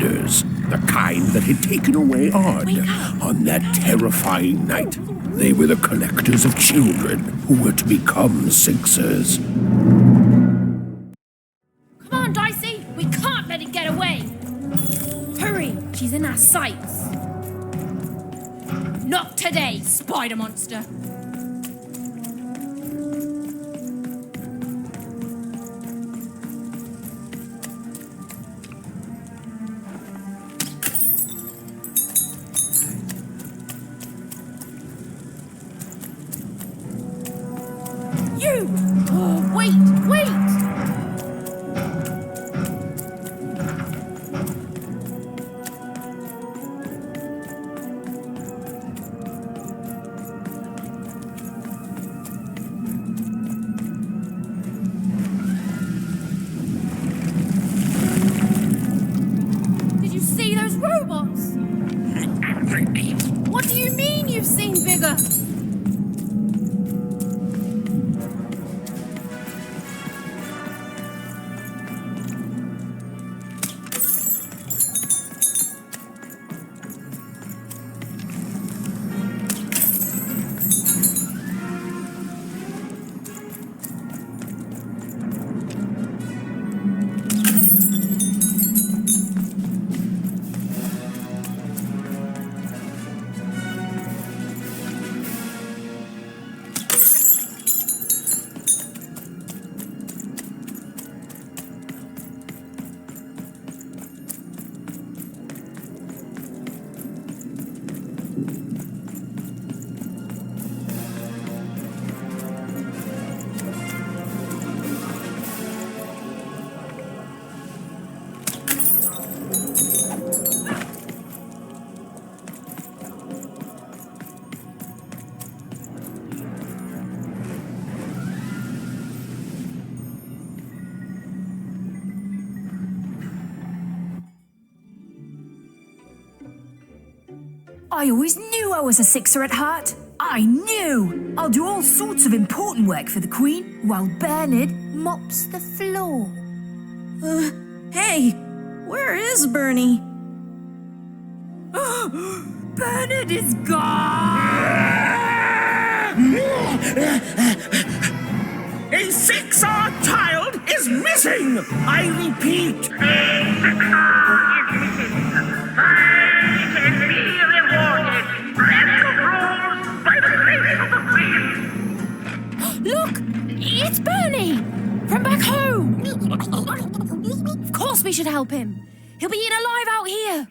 spiders, the kind that had taken away Odd on that terrifying night. They were the collectors of children who were to become Sixers. Come on, Dicey! We can't let it get away! Hurry! She's in our sights! Not today, spider monster! You! Oh, wait! Did you see those robots? What do you mean you've seen bigger? I always knew I was a Sixer at heart. I knew! I'll do all sorts of important work for the Queen while Bernard mops the floor. Hey, where is Bernie? Bernard is gone! A Sixer child is missing! I repeat. Look! It's Bernie! From back home! Of course we should help him. He'll be eaten alive out here.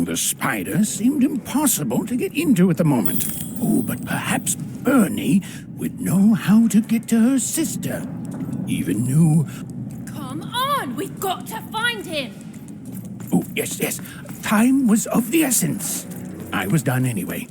The spider seemed impossible to get into at the moment. Oh, but perhaps Bernie would know how to get to her sister. Even knew... Come on! We've got to find him! Oh, yes. Time was of the essence. I was done anyway.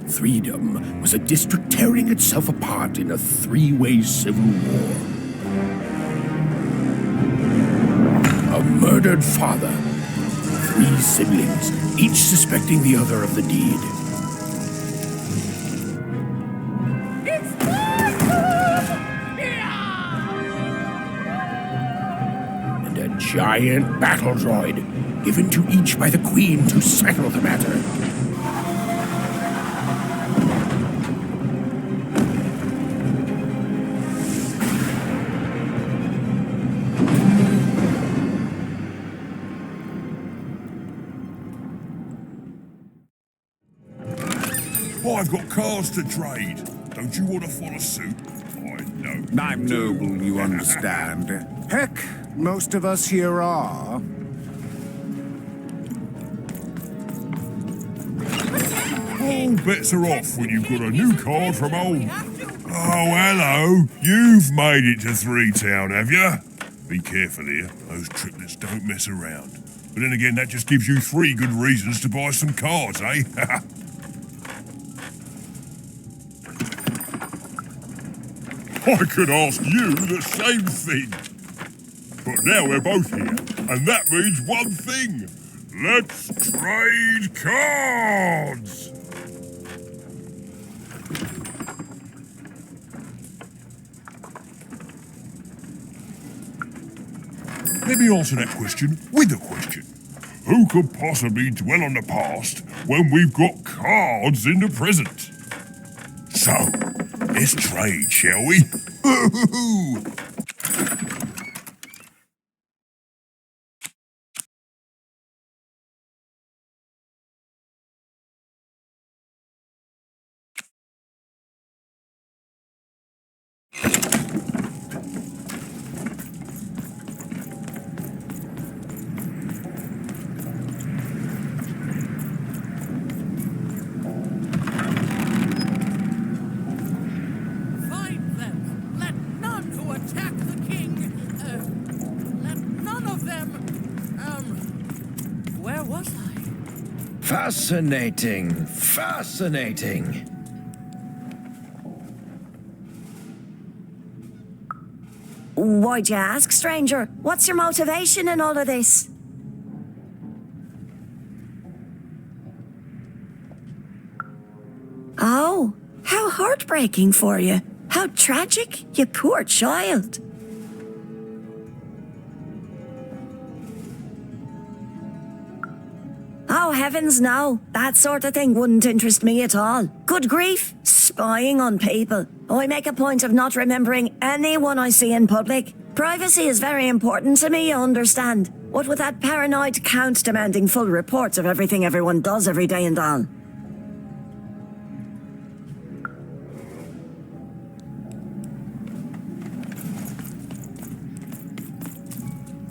Freedom was a district tearing itself apart in a three-way civil war. A murdered father, 3 siblings, each suspecting the other of the deed. And a giant battle droid, given to each by the Queen to settle the matter. I've got cars to trade. Don't you want to follow suit? I know. I'm noble, you understand. Heck, most of us here are. All bets are off when you've got a new card from old... Oh, hello. You've made it to Three Town, have you? Be careful here. Those triplets don't mess around. But then again, that just gives you 3 good reasons to buy some cards, eh? I could ask you the same thing. But now we're both here, and that means one thing. Let's trade cards! Let me answer that question with a question. Who could possibly dwell on the past when we've got cards in the present? So, let's trade, shall we? Find them! Let none who attack the king! Let none of them... Where was I? Fascinating. Fascinating. Why'd you ask, stranger? What's your motivation in all of this? Oh, how heartbreaking for you. How tragic, you poor child. Oh, heavens no. That sort of thing wouldn't interest me at all. Good grief, spying on people. I make a point of not remembering anyone I see in public. Privacy is very important to me, you understand. What with that paranoid count demanding full reports of everything everyone does every day and all.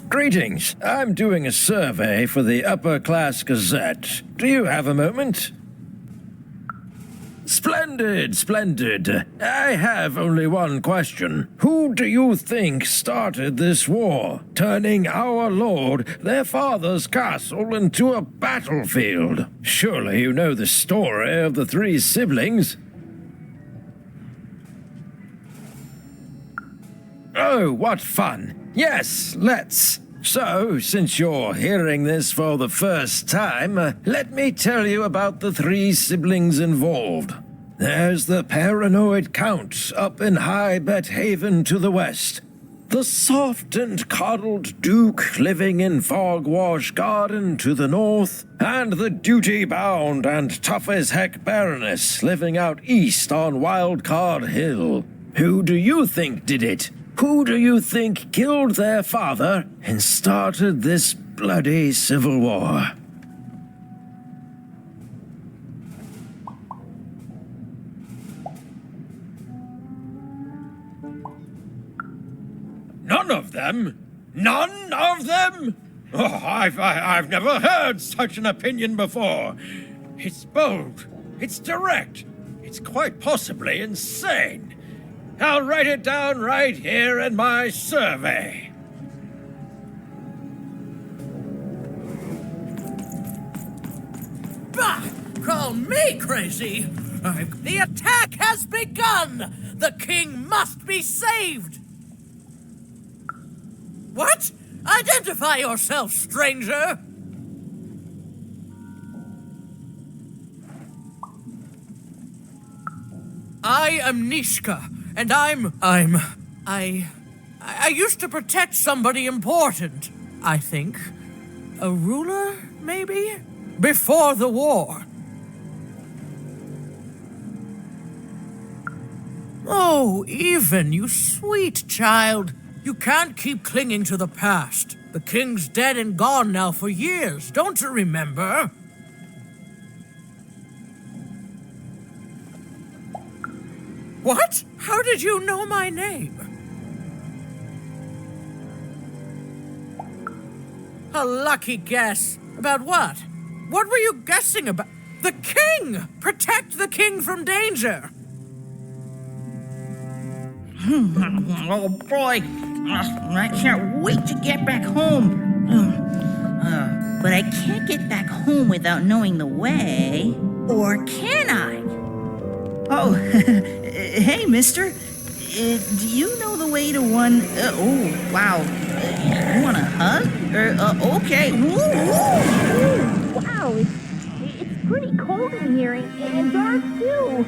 Greetings. I'm doing a survey for the Upper Class Gazette. Do you have a moment? Splendid, splendid. I have only one question. Who do you think started this war, turning our lord, their father's castle, into a battlefield? Surely you know the story of the 3 siblings. Oh, what fun. Yes, let's. So, since you're hearing this for the first time, let me tell you about the 3 siblings involved. There's the paranoid Count up in High Bet Haven to the west. The soft and coddled Duke living in Fogwash Garden to the north. And the duty-bound and tough-as-heck Baroness living out east on Wildcard Hill. Who do you think did it? Who do you think killed their father and started this bloody civil war? None of them? None of them? Oh, I've never heard such an opinion before. It's bold. It's direct. It's quite possibly insane. I'll write it down right here in my survey. Bah! Call me crazy! The attack has begun! The king must be saved! What? Identify yourself, stranger! I am Nishka, and I used to protect somebody important, I think. A ruler, maybe? Before the war. Oh, Even, you sweet child. You can't keep clinging to the past. The king's dead and gone now for years, don't you remember? What? How did you know my name? A lucky guess. About what? What were you guessing about? The king! Protect the king from danger! Oh boy, I can't wait to get back home. But I can't get back home without knowing the way. Or can I? Oh, hey, mister. Do you know the way to one... oh, wow. You want a hug? Okay. Wow, it's pretty cold in here and dark too.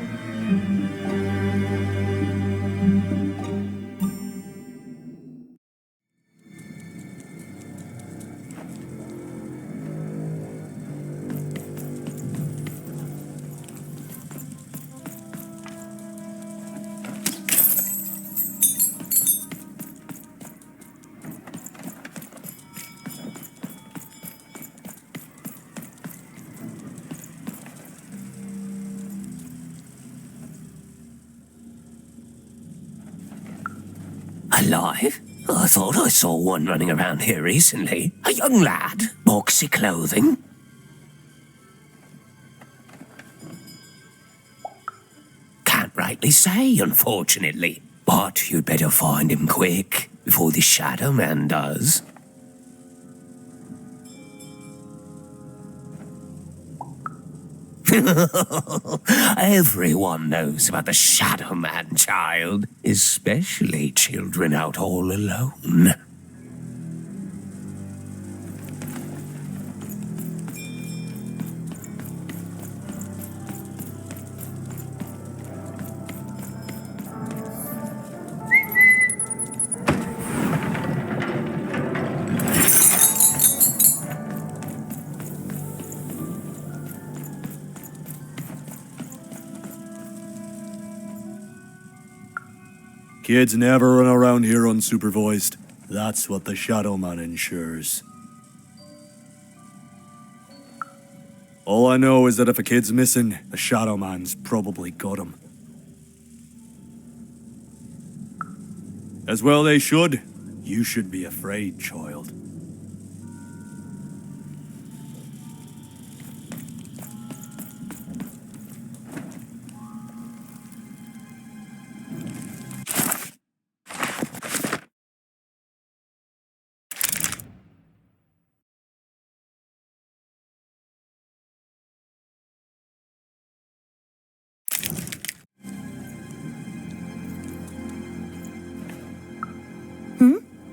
Alive? I thought I saw one running around here recently. A young lad, boxy clothing. Can't rightly say, unfortunately. But you'd better find him quick, before the Shadow Man does. Everyone knows about the Shadow Man, child, especially children out all alone. Kids never run around here unsupervised. That's what the Shadow Man ensures. All I know is that if a kid's missing, the Shadow Man's probably got him. As well they should. You should be afraid, child.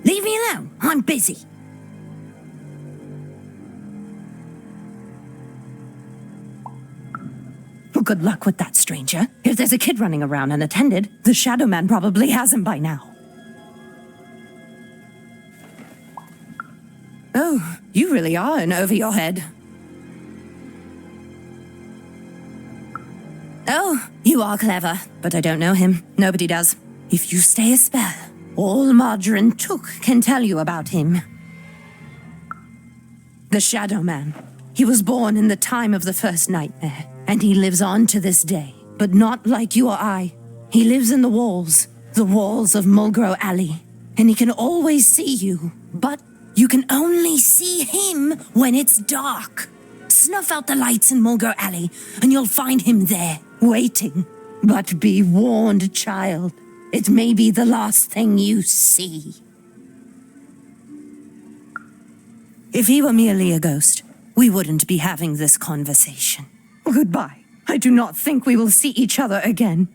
Leave me alone. I'm busy. Well, good luck with that, stranger. If there's a kid running around unattended, the Shadow Man probably has him by now. Oh, you really are in over your head. Oh, you are clever, but I don't know him. Nobody does. If you stay a spell, all Margarine Took can tell you about him. The Shadow Man. He was born in the time of the first nightmare, and he lives on to this day. But not like you or I. He lives in the walls of Mulgrew Alley, and he can always see you, but you can only see him when it's dark. Snuff out the lights in Mulgrew Alley, and you'll find him there, waiting. But be warned, child. It may be the last thing you see. If he were merely a ghost, we wouldn't be having this conversation. Goodbye. I do not think we will see each other again.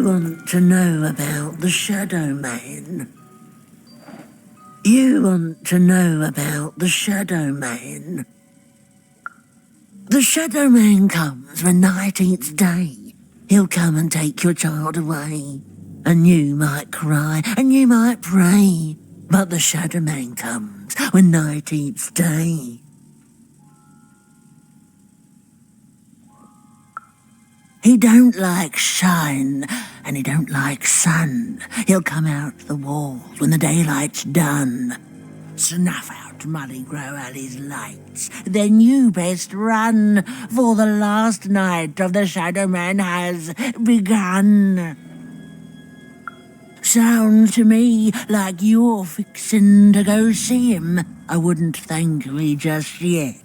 want to know about the Shadow Man? You want to know about the Shadow Man? The Shadow Man comes when 19th day. He'll come and take your child away. And you might cry, and you might pray. But the Shadow Man comes when 19th day. He don't like shine, and he don't like sun. He'll come out the walls when the daylight's done. Snuff out Mullingrow Alley's lights, then you best run, for the last night of the Shadow Man has begun. Sounds to me like you're fixin' to go see him. I wouldn't thank me just yet.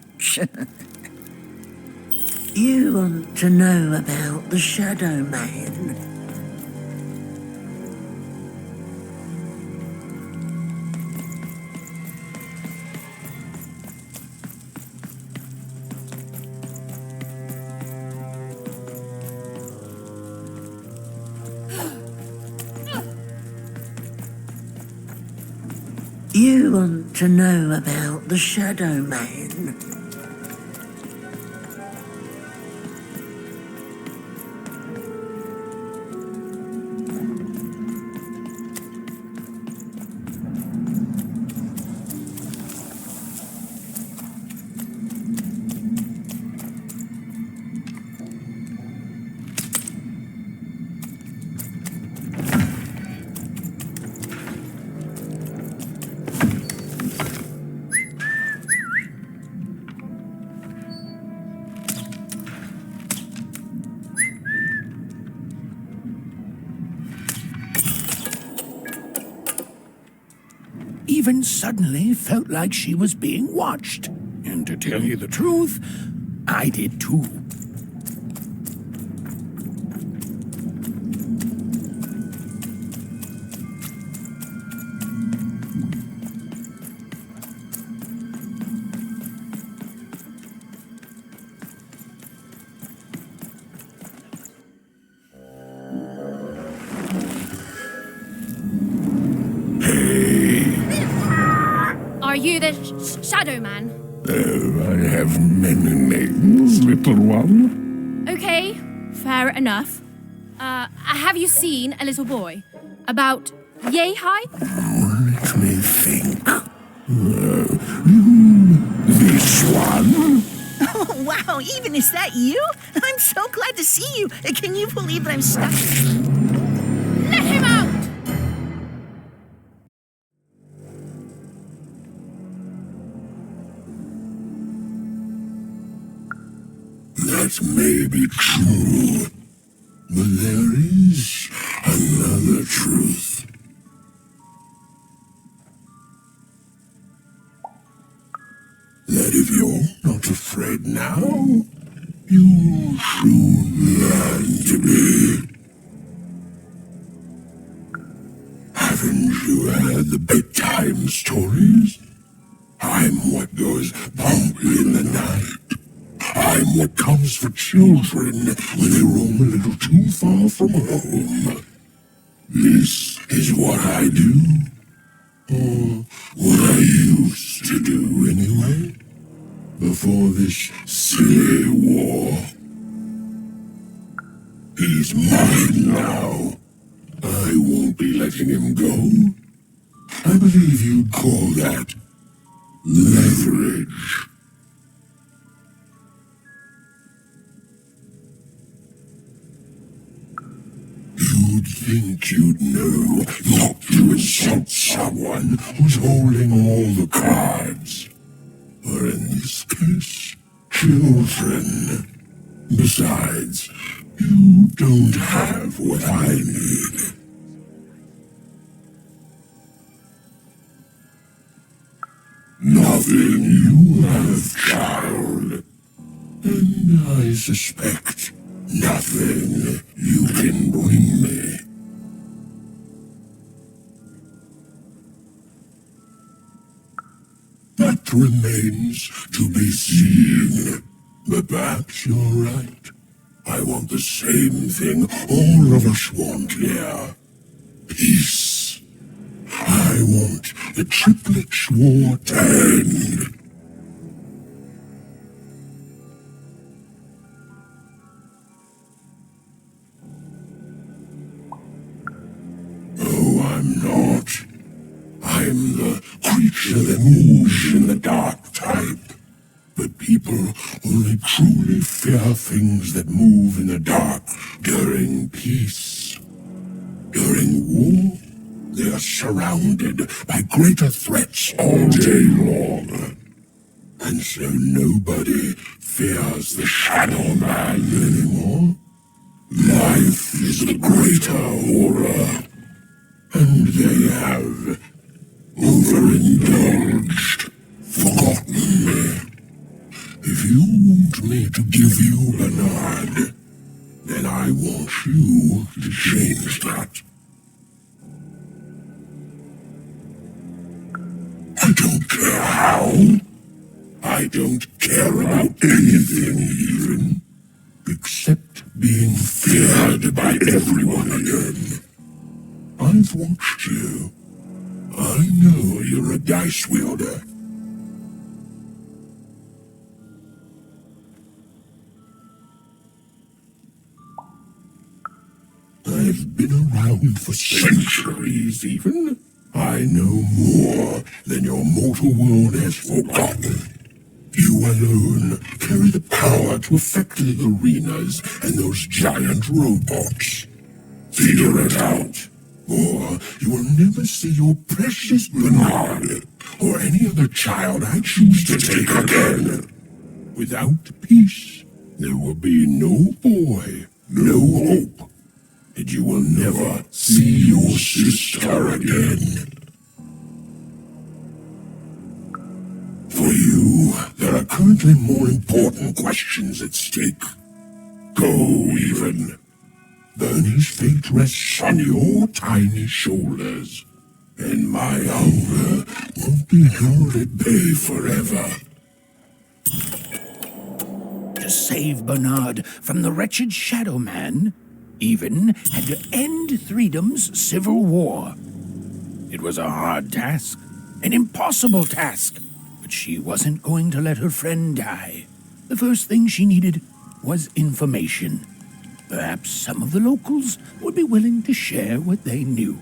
You want to know about the Shadow Man? You want to know about the Shadow Man? Even suddenly felt like she was being watched. And to tell you the truth, I did too. Are you the Shadow Man? I have many names, little one. Okay, fair enough. Have you seen a little boy? About yay high? Let me think. This one? Oh, wow, even is that you? I'm so glad to see you. Can you believe that I'm stuck? Let him out! That may be true, but there is another truth. That if you're not afraid now, you'll soon learn to be. Haven't you heard the bedtime stories? I'm what goes bump in the night. I'm what comes for children when they roam a little too far from home. This is what I do. Or what I used to do anyway. Before this silly war. He's mine now. I won't be letting him go. I believe you'd call that leverage. You'd think you'd know not to insult someone who's holding all the cards. Or in this case, children. Besides, you don't have what I need. Nothing you have, child. And I suspect nothing you can bring me. That remains to be seen. But perhaps you're right. I want the same thing all of us want here. Peace. I want the Triplets' War to end. Oh, I'm not. I'm the creature that moves in the dark type. But people only truly fear things that move in the dark during peace. During war, they are surrounded by greater threats all day long. And so nobody fears the Shadow Man anymore. Life is the greater horror. And they have overindulged, forgotten me. If you want me to give you Bernard, then I want you to change that. I don't care how. I don't care about anything even, except being feared by everyone again. I've watched you. I know you're a dice wielder. I've been around for centuries, even. I know more than your mortal world has forgotten. You alone carry the power to affect the arenas and those giant robots. Figure it out, or you will never see your precious Bernard or any other child I choose to take again. Without peace, there will be no boy, no hope. And you will never see your sister again. For you, there are currently more important questions at stake. Go, even. Bernie's fate rests on your tiny shoulders, and my hunger won't be held at bay forever. To save Bernard from the wretched Shadow Man, Even had to end Threedom's civil war. It was a hard task, an impossible task, but she wasn't going to let her friend die. The first thing she needed was information. Perhaps some of the locals would be willing to share what they knew.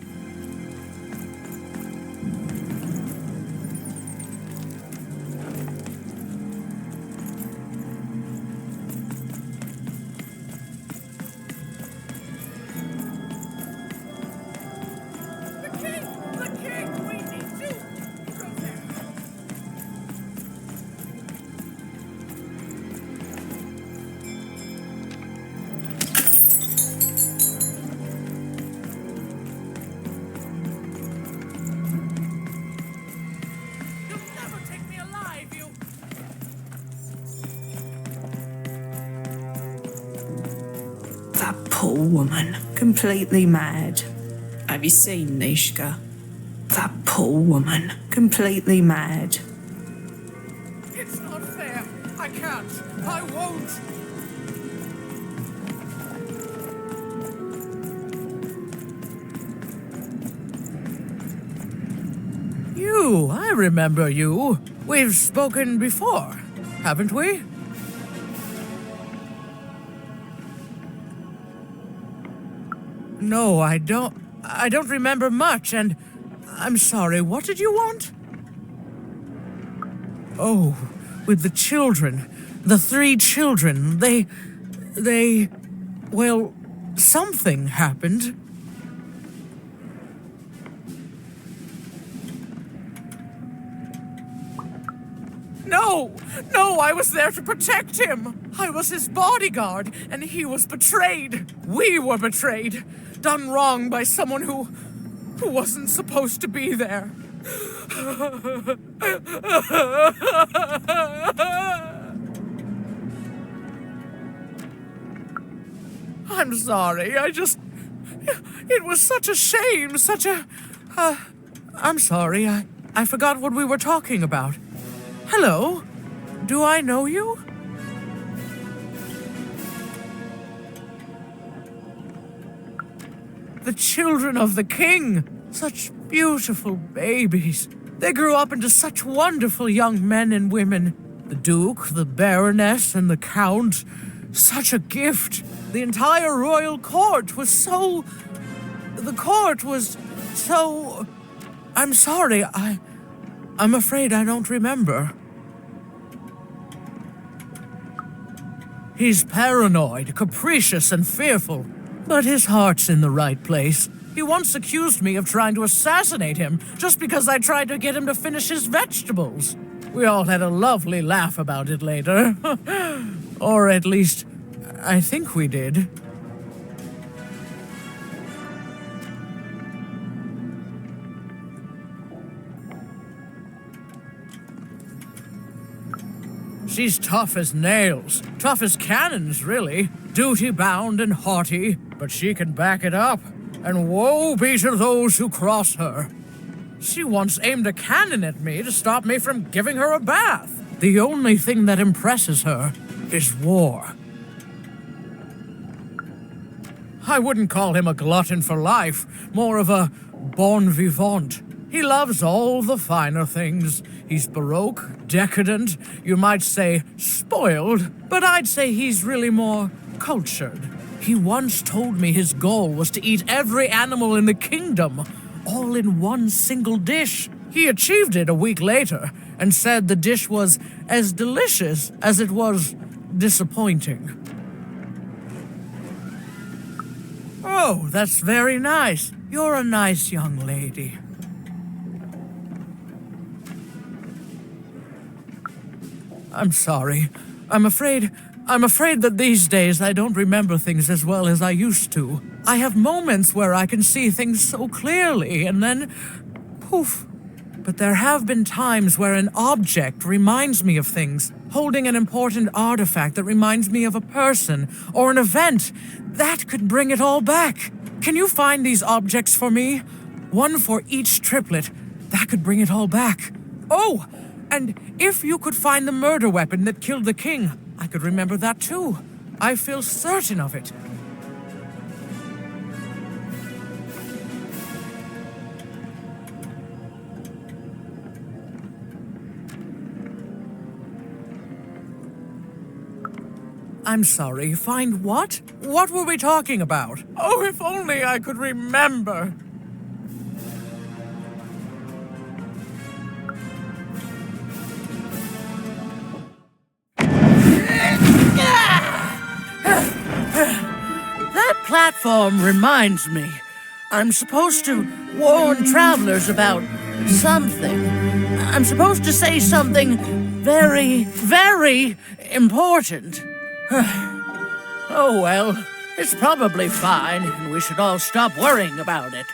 That poor woman, completely mad. Have you seen Nishka? That poor woman, completely mad. It's not fair. I can't. I won't. You, I remember you. We've spoken before, haven't we? No, I don't remember much, and I'm sorry. What did you want? Oh, with the children. The 3 children. Well, something happened. No, I was there to protect him. I was his bodyguard, and he was betrayed. We were betrayed. Done wrong by someone who wasn't supposed to be there. I'm sorry, it was such a shame, I'm sorry, I forgot what we were talking about. Hello? Do I know you? the children of the king. Such beautiful babies. They grew up into such wonderful young men and women. The Duke, the Baroness, and the Count. Such a gift. The entire royal court was so... The court was so... I'm sorry, I'm afraid I don't remember. He's paranoid, capricious, and fearful, but his heart's in the right place. He once accused me of trying to assassinate him just because I tried to get him to finish his vegetables. We all had a lovely laugh about it later. Or at least, I think we did. She's tough as nails, tough as cannons, really. Duty-bound and haughty, but she can back it up. And woe be to those who cross her. She once aimed a cannon at me to stop me from giving her a bath. The only thing that impresses her is war. I wouldn't call him a glutton for life, more of a bon vivant. He loves all the finer things. He's baroque, decadent, you might say spoiled, but I'd say he's really more cultured. He once told me his goal was to eat every animal in the kingdom, all in one single dish. He achieved it a week later and said the dish was as delicious as it was disappointing. Oh, that's very nice. You're a nice young lady. I'm sorry. I'm afraid that these days I don't remember things as well as I used to. I have moments where I can see things so clearly, and then poof. But there have been times where an object reminds me of things, holding an important artifact that reminds me of a person or an event. That could bring it all back. Can you find these objects for me? One for each triplet. That could bring it all back. Oh! And if you could find the murder weapon that killed the king, I could remember that too. I feel certain of it. I'm sorry, find what? What were we talking about? Oh, if only I could remember. That platform reminds me. I'm supposed to warn travelers about something. I'm supposed to say something very, very important. Oh well, it's probably fine, and we should all stop worrying about it.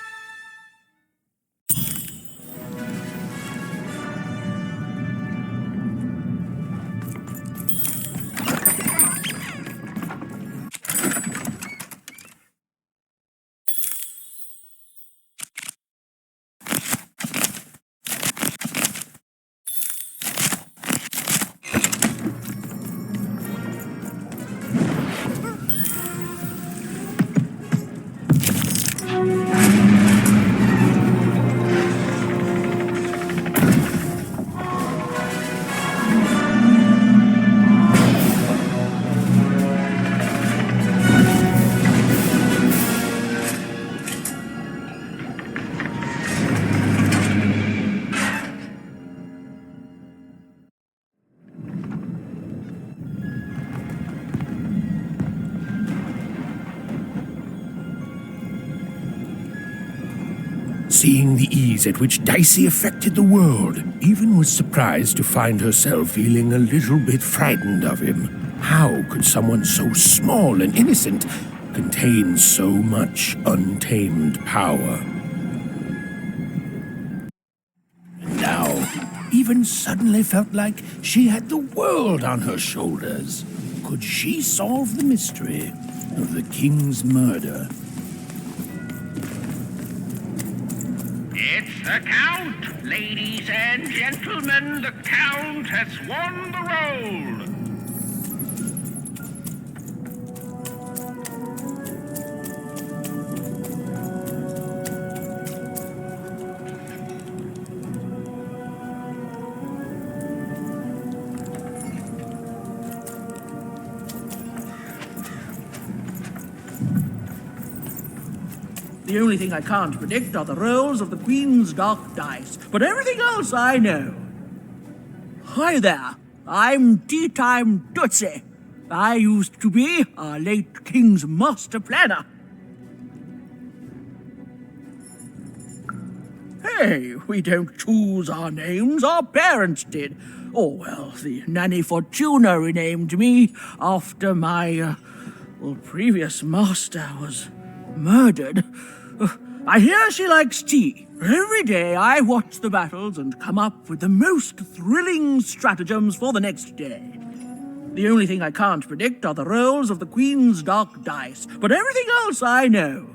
Seeing the ease at which Dicey affected the world, Even was surprised to find herself feeling a little bit frightened of him. How could someone so small and innocent contain so much untamed power? And now, Even suddenly felt like she had the world on her shoulders. Could she solve the mystery of the king's murder? It's the Count! Ladies and gentlemen, the Count has won the role! The only thing I can't predict are the rolls of the Queen's dark dice, but everything else I know. Hi there, I'm Tea Time Tootsie. I used to be our late King's master planner. Hey, we don't choose our names, our parents did. Oh, well, the Nanny Fortuna renamed me after my, previous master was murdered. I hear she likes tea. Every day I watch the battles and come up with the most thrilling stratagems for the next day. The only thing I can't predict are the rolls of the Queen's dark dice, but everything else I know.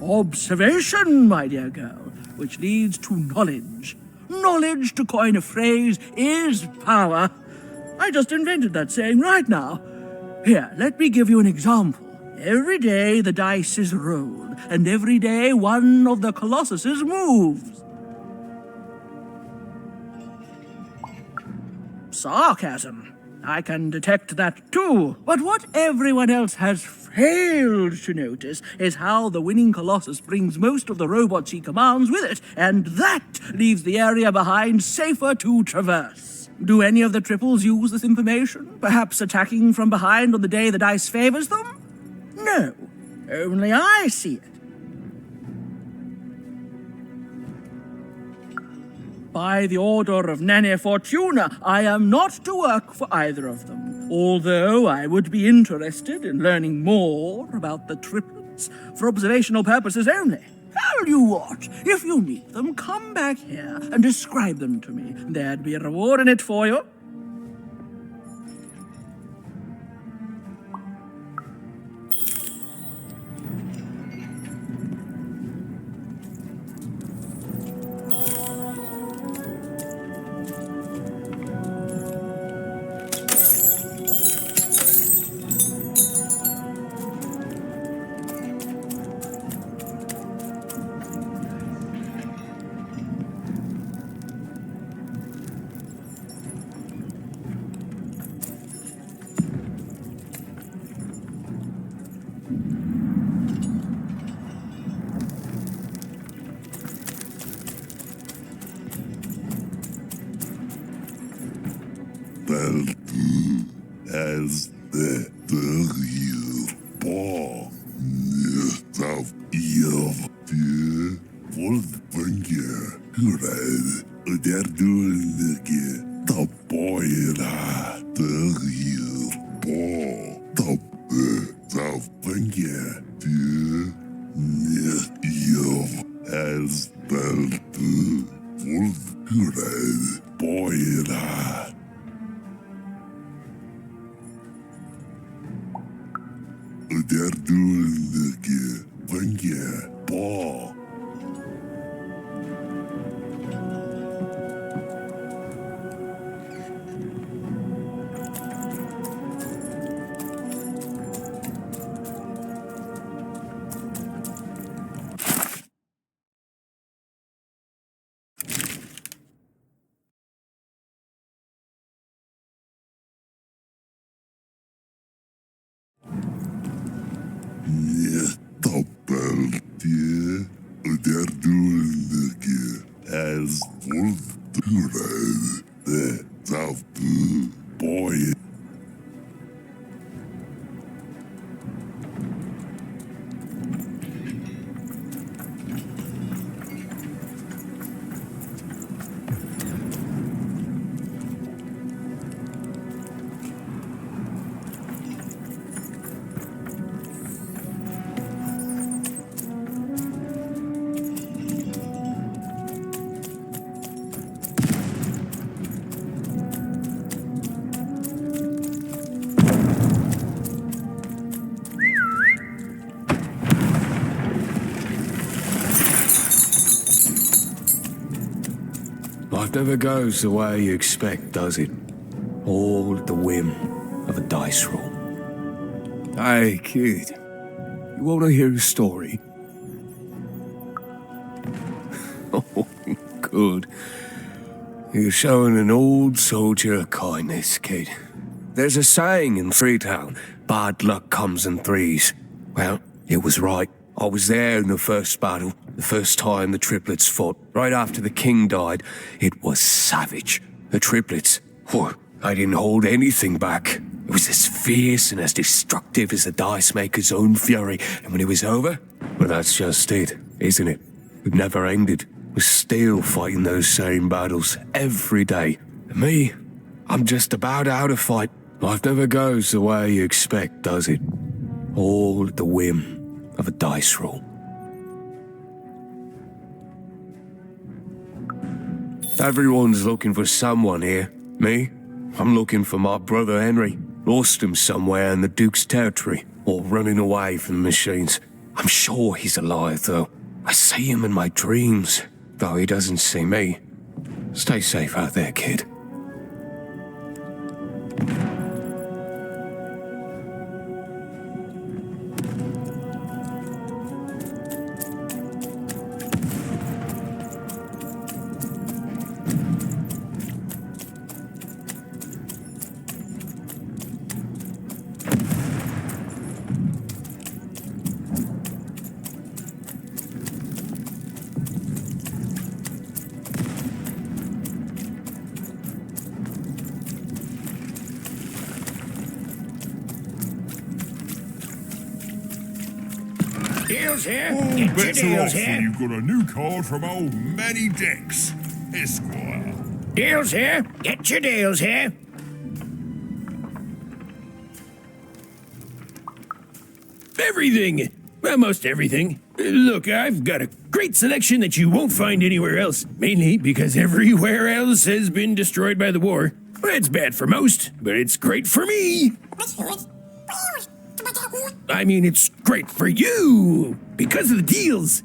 Observation, my dear girl, which leads to knowledge. Knowledge, to coin a phrase, is power. I just invented that saying right now. Here, let me give you an example. Every day the dice is rolled, and every day one of the colossuses moves. Sarcasm. I can detect that too. But what everyone else has failed to notice is how the winning Colossus brings most of the robots he commands with it, and that leaves the area behind safer to traverse. Do any of the triples use this information? Perhaps attacking from behind on the day the dice favors them? No, only I see it. By the order of Nanny Fortuna, I am not to work for either of them, although I would be interested in learning more about the triplets for observational purposes only. Tell you what, if you meet them, come back here and describe them to me. There'd be a reward in it for you. As the real ball of Eve, the Wolfbringer, Red, der Dullige, the boy, the real ball, the Wolfbringer, the Eve, as the Wolf, Red, boy, der Dullige, Bringer, Ball. Der Dullige, as Wolf, the South Boy. Life never goes the way you expect, does it? All at the whim of a dice roll. Hey, kid. You want to hear a story? Oh, good. You're showing an old soldier kindness, kid. There's a saying in Freetown, bad luck comes in threes. Well, it was right. I was there in the first battle, the first time the triplets fought, right after the king died. It was savage. The triplets, I didn't hold anything back. It was as fierce and as destructive as the Dice Maker's own fury. And when it was over, well, that's just it, isn't it? It never ended. We're still fighting those same battles every day. And me, I'm just about out of fight. Life never goes the way you expect, does it? All at the whim of a dice roll. Everyone's looking for someone here. Me? I'm looking for my brother Henry. Lost him somewhere in the Duke's territory, or running away from the machines. I'm sure he's alive, though. I see him in my dreams, though he doesn't see me. Stay safe out there, kid. Deals here. All Get your bets are deals off here. when you've got a new card from old Manny Dex, Esquire. Deals here. Get your deals here. Everything. Well, most everything. Look, I've got a great selection that you won't find anywhere else. Mainly because everywhere else has been destroyed by the war. It's bad for most, but it's great for me. I mean, it's great for you because of the deals.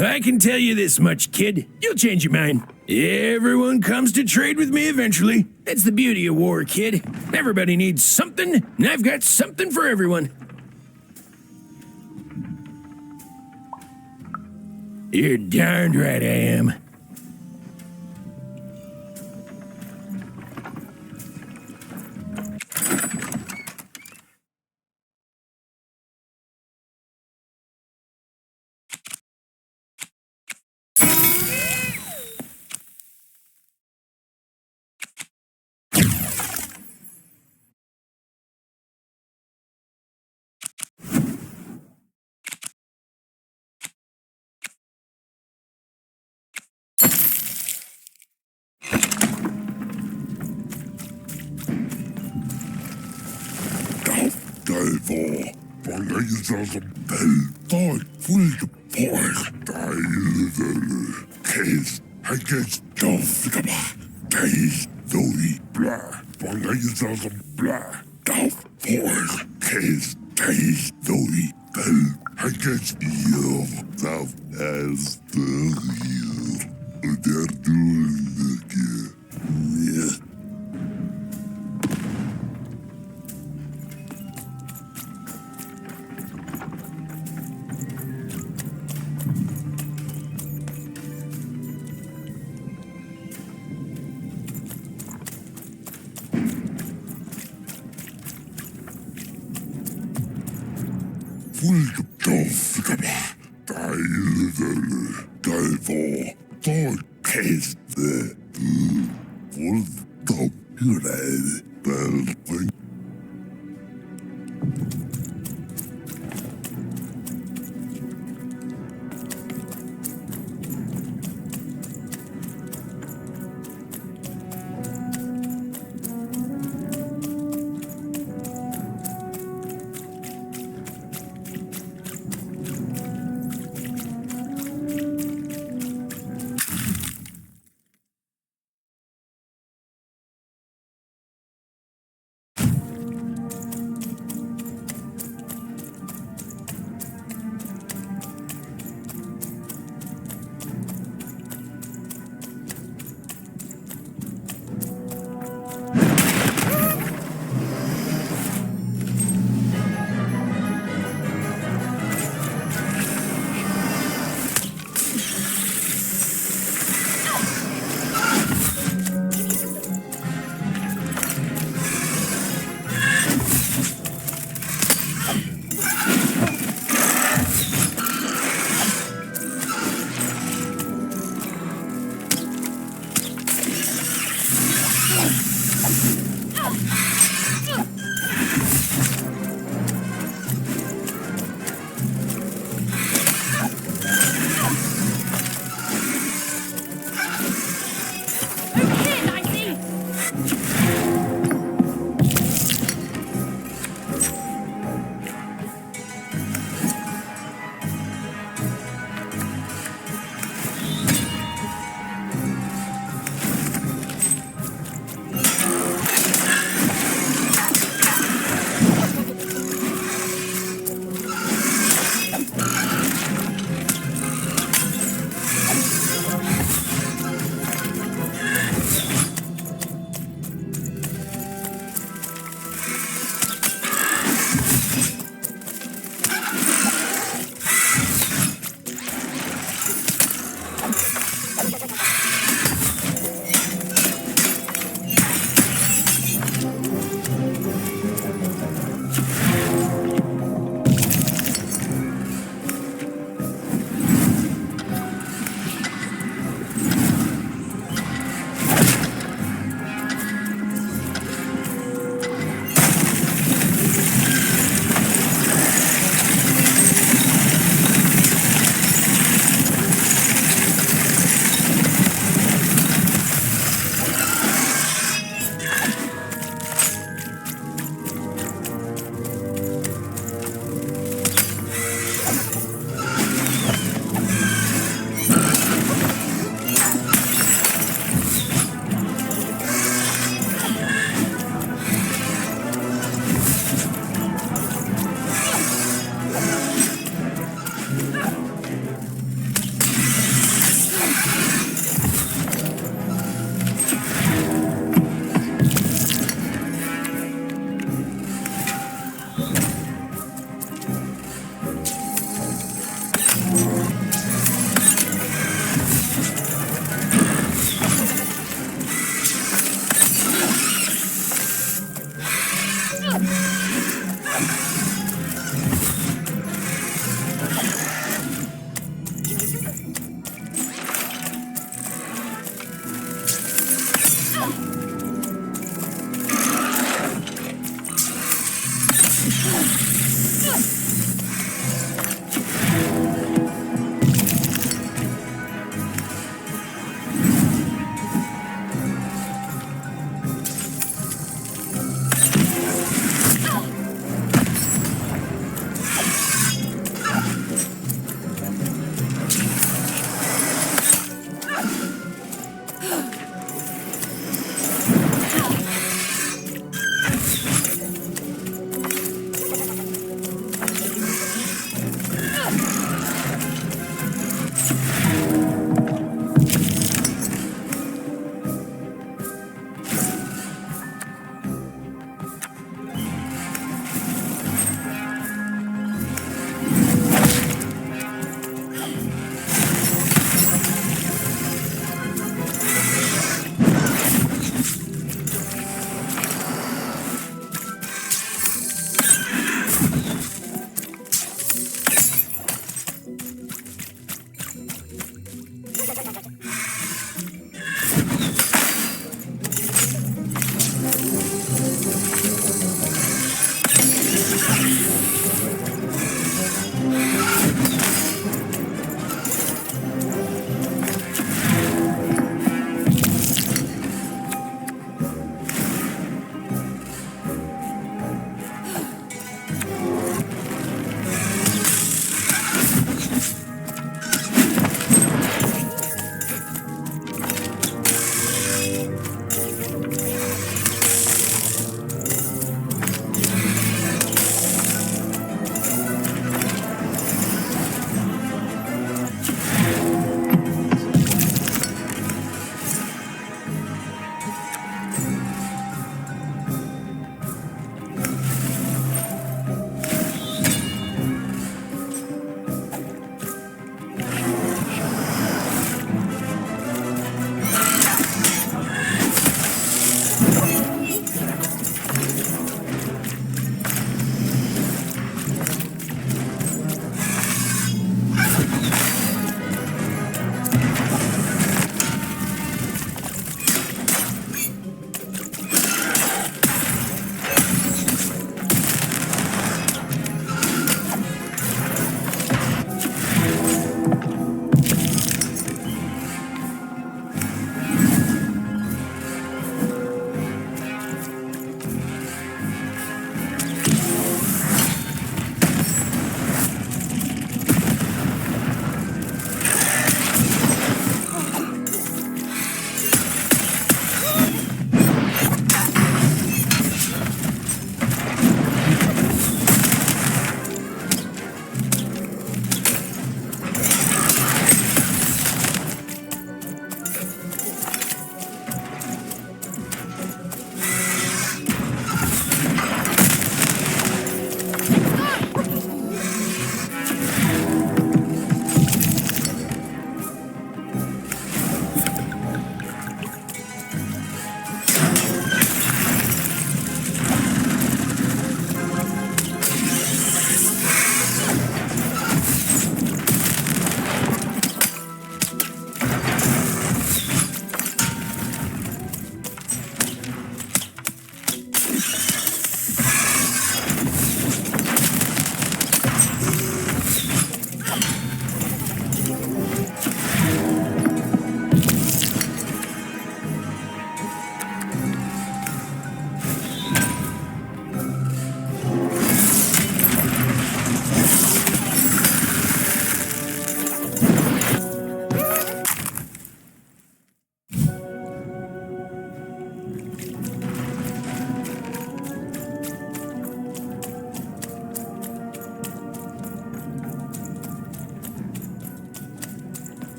I can tell you this much, kid. You'll change your mind. Everyone comes to trade with me eventually. That's the beauty of war, kid. Everybody needs something, and I've got something for everyone. You're darned right I am. Därför förlöser som bältar fullt pork dejler. Kes, hages doftgaba. Kes, doi, bla. Förlöser som bla. Doft, pork. Kes, kes, doi, bel. Hages jöv. Doft, as the jöv. Och där du lycka. Ja. Fullt doftgaba. Dejler. Därför förkeste. Fullt doftgrej. Bälting.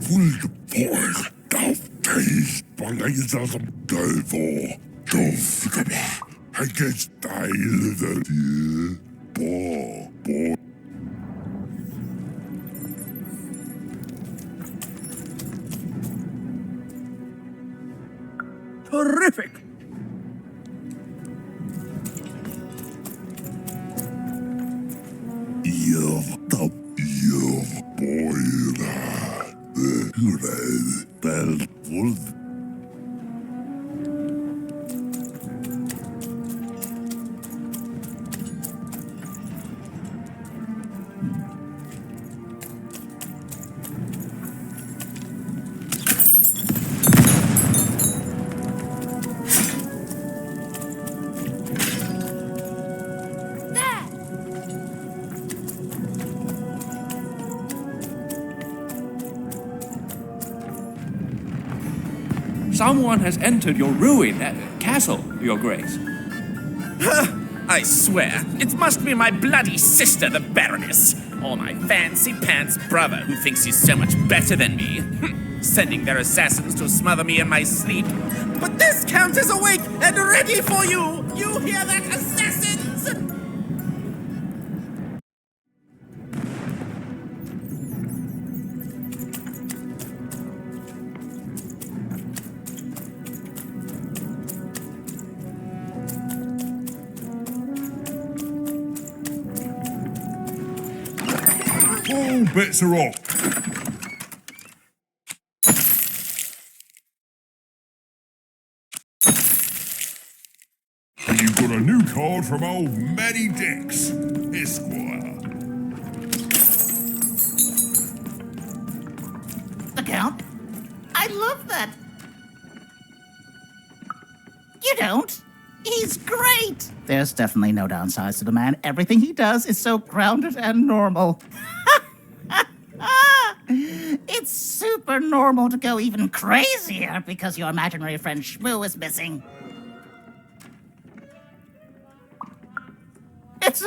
Vollgepolt auf dich, von diesem Devil. I get style that you. Boah. Terrific! Someone has entered your ruin, castle, Your Grace. I swear, it must be my bloody sister, the Baroness, or my fancy-pants brother who thinks he's so much better than me, sending their assassins to smother me in my sleep. But this Count is awake and ready for you! You hear that, assassins? All bets are off. And you've got a new card from old Matty Dex, Esquire. The Count? I love that. You don't? He's great. There's definitely no downsides to the man. Everything he does is so grounded and normal. It's super normal to go even crazier because your imaginary friend Shmoo is missing. It's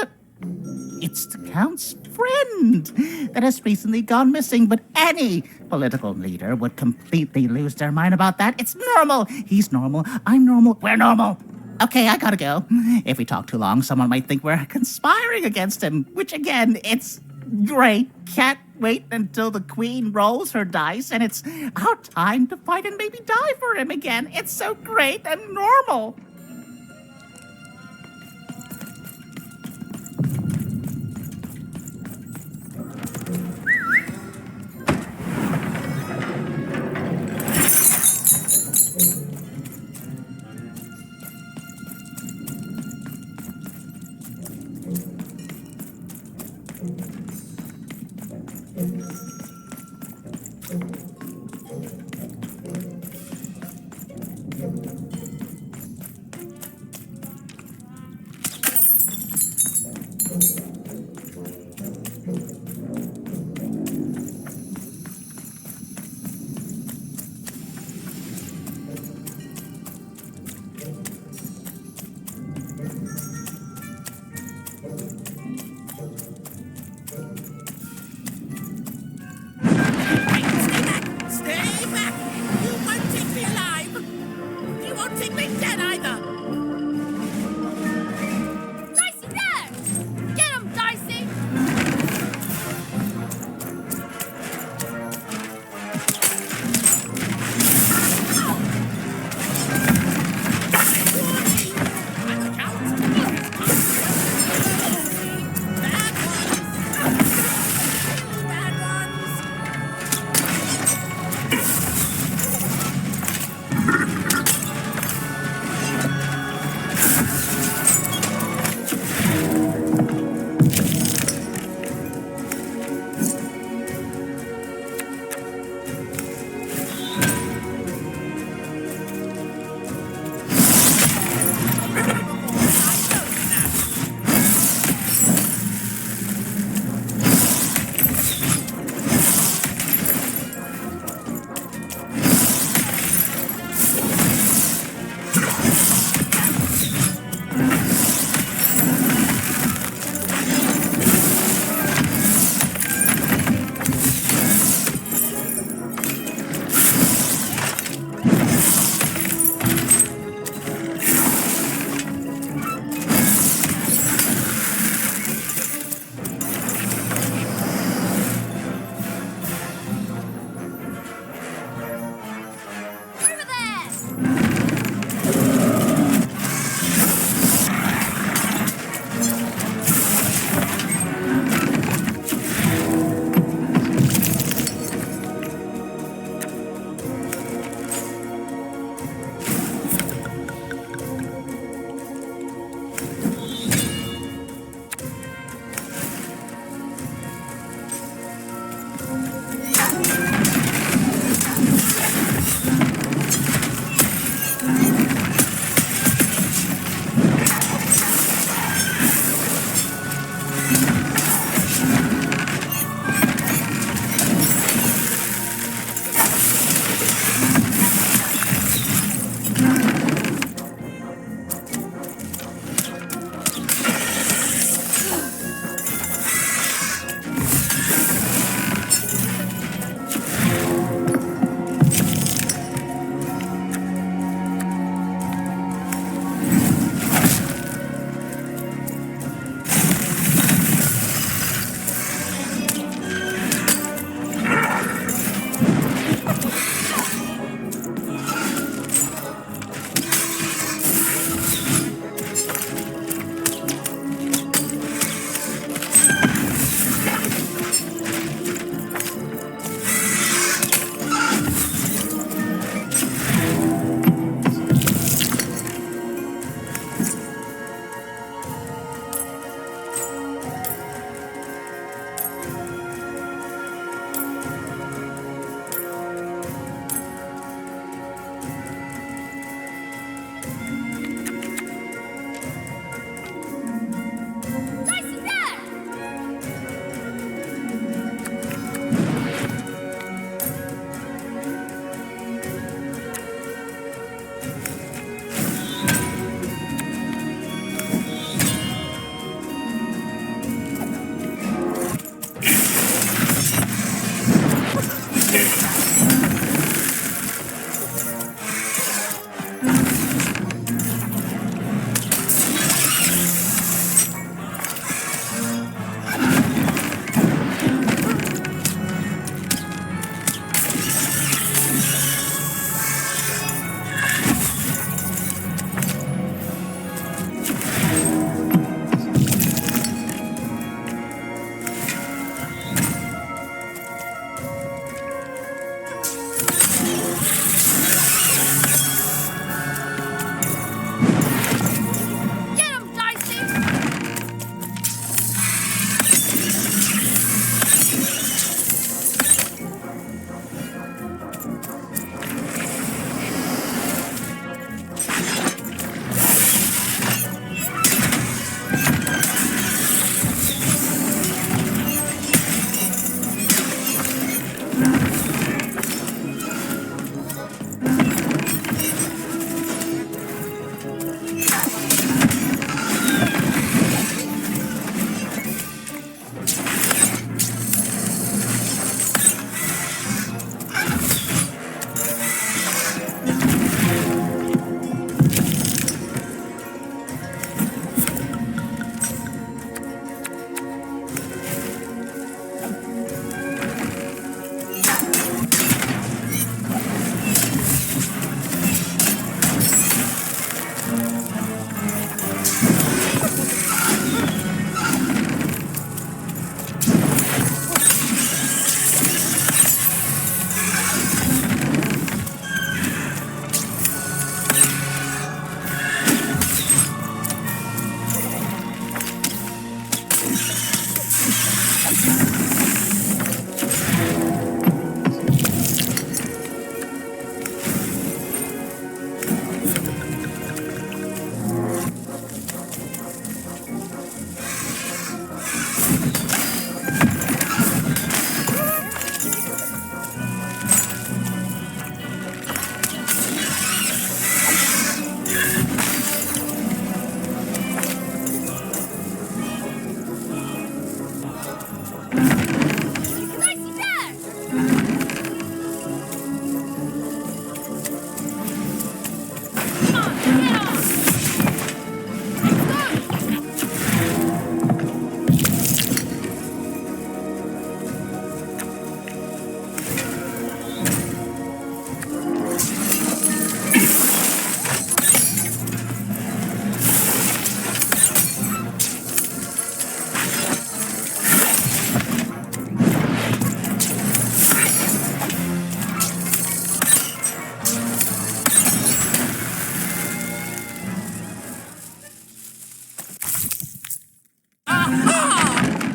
the Count's friend that has recently gone missing, but any political leader would completely lose their mind about that. It's normal. He's normal. I'm normal. We're normal. Okay, I gotta go. If we talk too long, someone might think we're conspiring against him, which again, it's great. Can't wait until the Queen rolls her dice and it's our time to fight and maybe die for him again. It's so great and normal.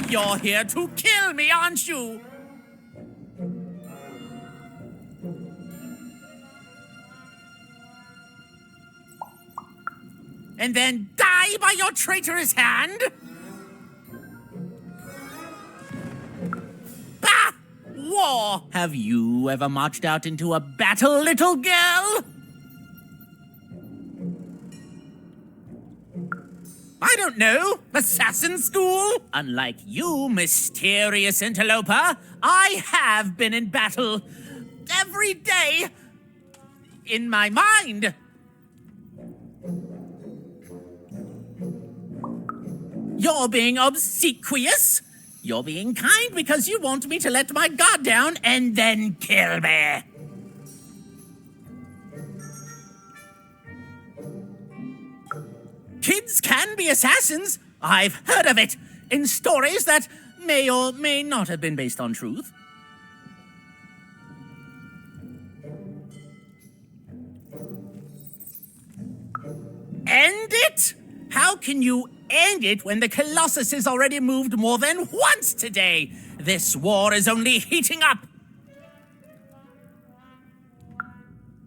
You're here to kill me, aren't you? And then die by your traitorous hand? Bah! War! Have you ever marched out into a battle, little girl? I don't know. Assassin school? Unlike you, mysterious interloper, I have been in battle every day in my mind. You're being obsequious. You're being kind because you want me to let my guard down and then kill me. Kids can be assassins. I've heard of it in stories that may or may not have been based on truth. End it? How can you end it when the Colossus has already moved more than once today? This war is only heating up.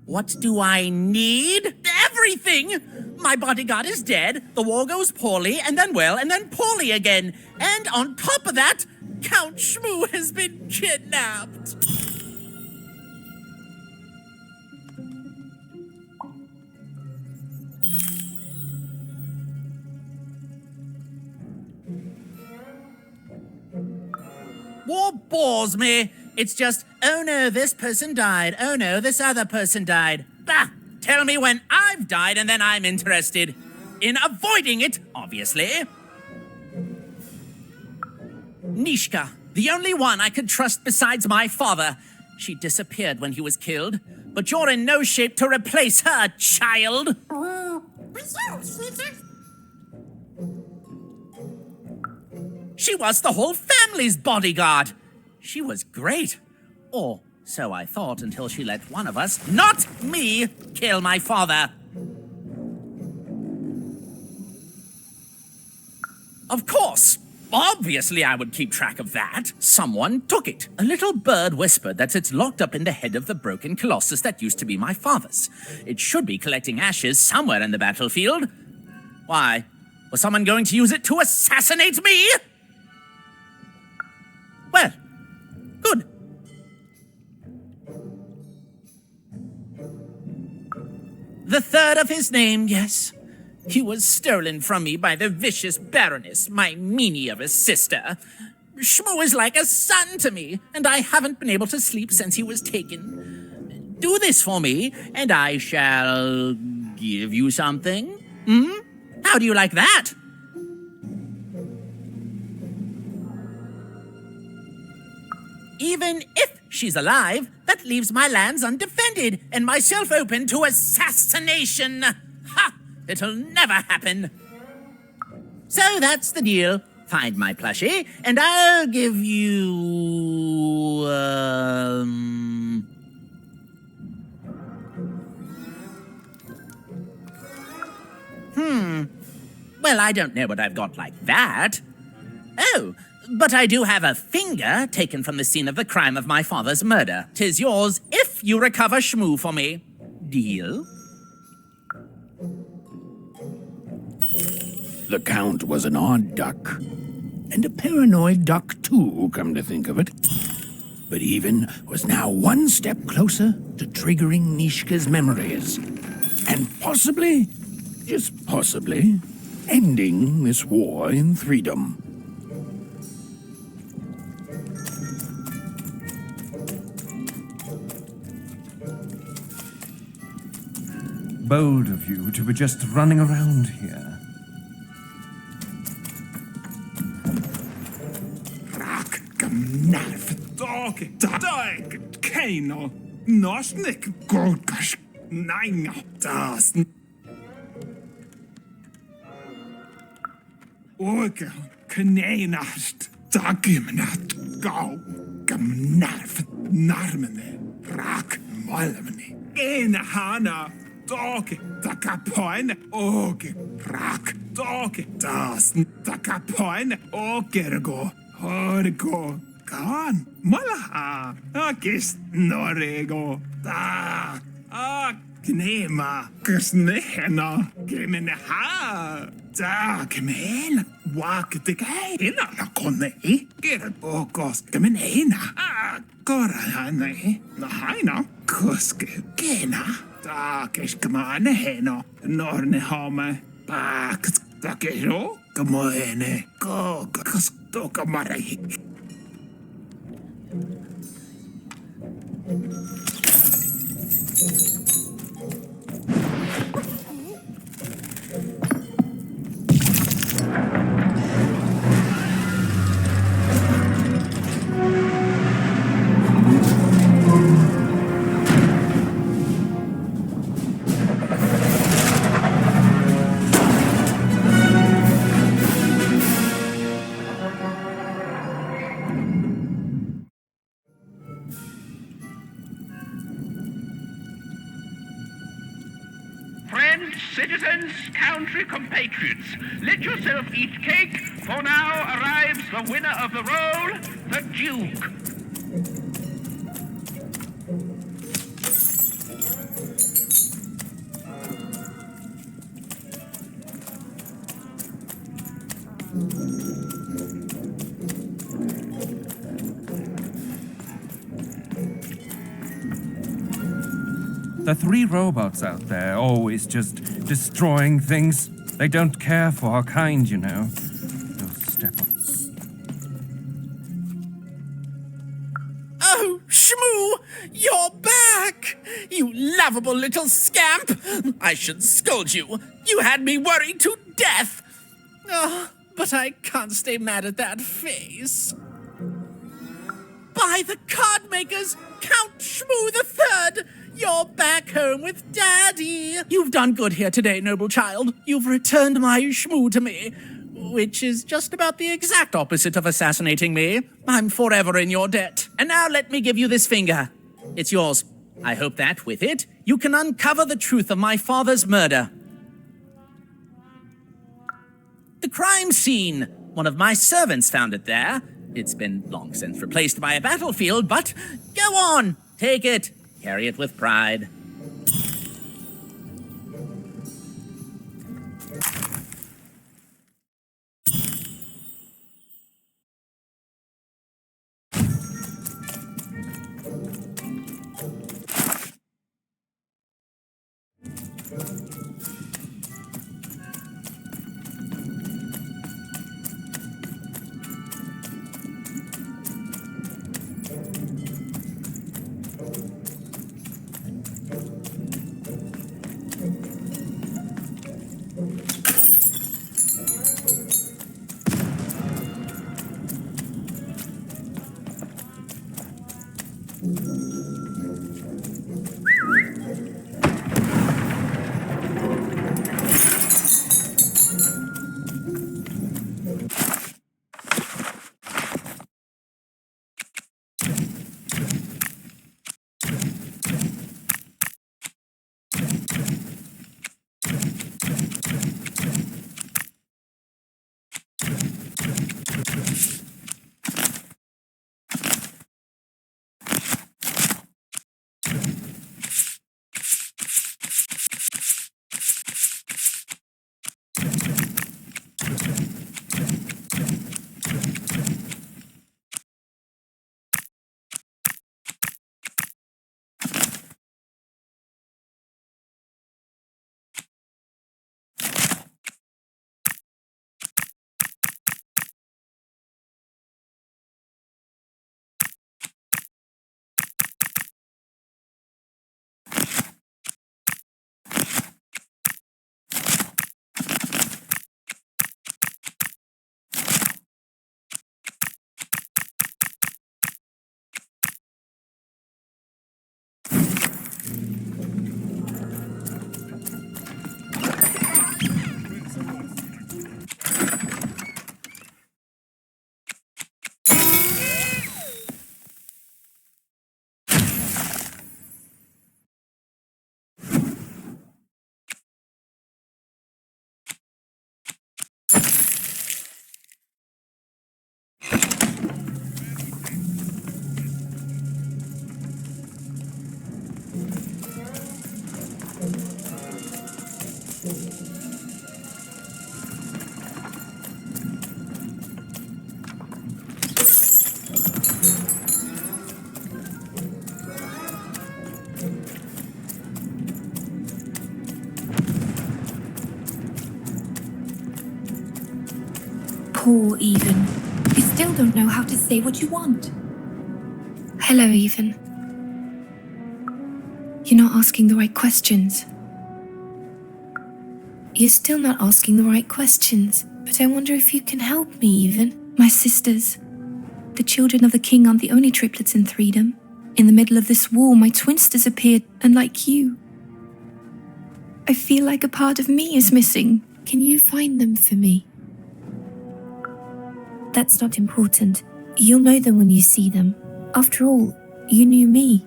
What do I need? Everything! My bodyguard is dead, the war goes poorly, and then well, and then poorly again. And on top of that, Count Shmoo has been kidnapped. War bores me. It's just, oh no, this person died. Oh no, this other person died. Bah! Tell me when I've died and then I'm interested. In avoiding it, obviously. Nishka, the only one I could trust besides my father. She disappeared when he was killed, but you're in no shape to replace her, child. She was the whole family's bodyguard. She was great. Or so I thought until she let one of us, not me, kill my father. Of course. Obviously I would keep track of that. Someone took it. A little bird whispered that it's locked up in the head of the broken Colossus that used to be my father's. It should be collecting ashes somewhere in the battlefield. Why? Was someone going to use it to assassinate me? Well, good. The third of his name, yes. He was stolen from me by the vicious Baroness, my meanie of a sister. Shmoo is like a son to me, and I haven't been able to sleep since he was taken. Do this for me, and I shall give you something. How do you like that? Even if she's alive, that leaves my lands undefended and myself open to assassination. Ha! It'll never happen. So that's the deal. Find my plushie, and I'll give you... Well, I don't know what I've got like that. Oh, but I do have a finger taken from the scene of the crime of my father's murder. 'Tis yours if you recover Shmoo for me. Deal? The Count was an odd duck, and a paranoid duck too, come to think of it. But Even was now one step closer to triggering Nishka's memories, and possibly, just possibly, ending this war in Threedom. Bold of you to be just running around here. Keino, Nosnik, Golgash, Nine, Das. Orga, Kanenast, Dagimnat, Go, Gamnarf, Narmene, Rak, Malamani, Hana, Dog, Dakapoin, Oge, Rak, Dog, Das, Dakapoin, Ogergo, Horgo. Kan, malaha, akis norego, da, knema, kusnehena, kemeneha, da, kemen, wak de kaina, la konne, ger bokos, kemenena, korahane, nahaina, kuske, kena, da, keskmane heno, norne home, bak, da kero, kamoene, go, kusto kamare. Friends, citizens, country compatriots, let yourself eat cake, for now arrives the winner of the role, the Duke. The three robots out there always just destroying things. They don't care for our kind, you know. Those step-ups. Oh, Shmoo! You're back! You lovable little scamp! I should scold you. You had me worried to death. Oh, but I can't stay mad at that face. By the card makers, Count Shmoo III! You're back home with Daddy! You've done good here today, noble child. You've returned my Shmoo to me, which is just about the exact opposite of assassinating me. I'm forever in your debt. And now let me give you this finger. It's yours. I hope that, with it, you can uncover the truth of my father's murder. The crime scene. One of my servants found it there. It's been long since replaced by a battlefield, but go on, take it. Carry it with pride. Poor Even. You still don't know how to say what you want. Hello, Even. You're not asking the right questions. You're still not asking the right questions, but I wonder if you can help me, Even. My sisters. The children of the king aren't the only triplets in Threedom. In the middle of this war, my twins disappeared, and like you, I feel like a part of me is missing. Can you find them for me? That's not important. You'll know them when you see them. After all, you knew me.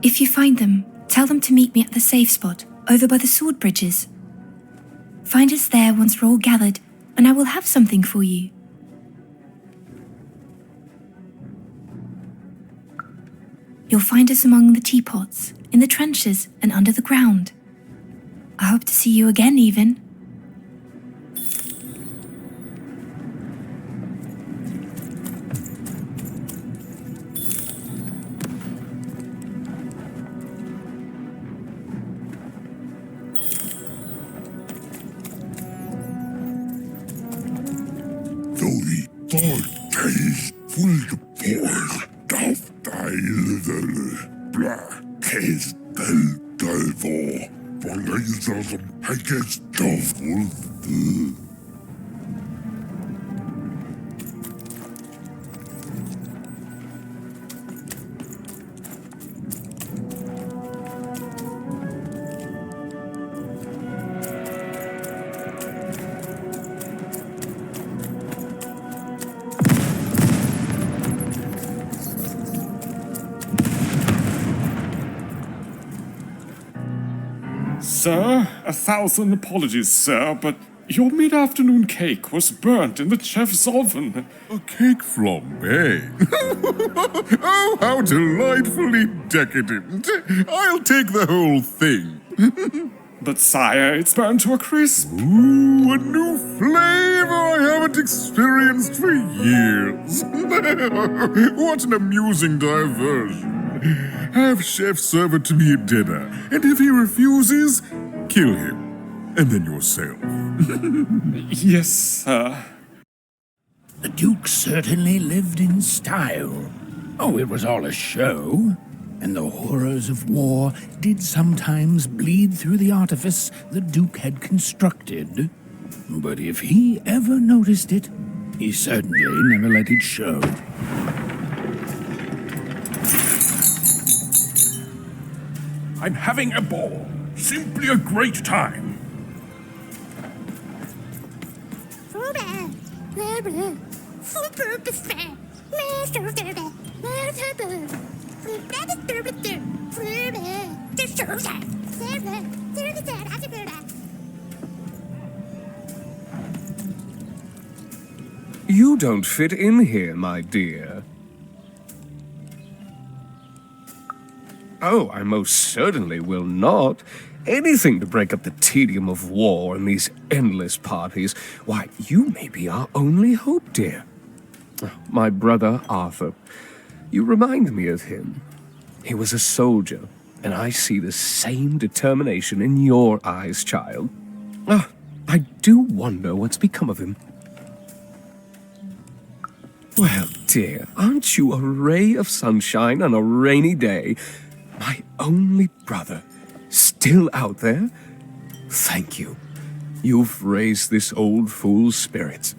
If you find them, tell them to meet me at the safe spot, over by the sword bridges. Find us there once we're all gathered, and I will have something for you. You'll find us among the teapots, in the trenches, and under the ground. I hope to see you again, Even. Sir, 1,000 apologies, sir, but your mid-afternoon cake was burnt in the chef's oven. A cake flambe? Oh, how delightfully decadent. I'll take the whole thing. But sire, it's burned to a crisp. Ooh, a new flavor I haven't experienced for years. What an amusing diversion. Have Chef serve it to me at dinner, and if he refuses, kill him, and then yourself. Yes, sir. The Duke certainly lived in style. Oh, it was all a show, and the horrors of war did sometimes bleed through the artifice the Duke had constructed. But if he ever noticed it, he certainly never let it show. I'm having a ball. Simply a great time. You don't fit in here, my dear. Oh, I most certainly will not. Anything to break up the tedium of war and these endless parties. Why, you may be our only hope, dear. My brother Arthur. You remind me of him. He was a soldier, and I see the same determination in your eyes, child. I do wonder what's become of him. Well, dear, aren't you a ray of sunshine on a rainy day? My only brother, still out there? Thank you. You've raised this old fool's spirits.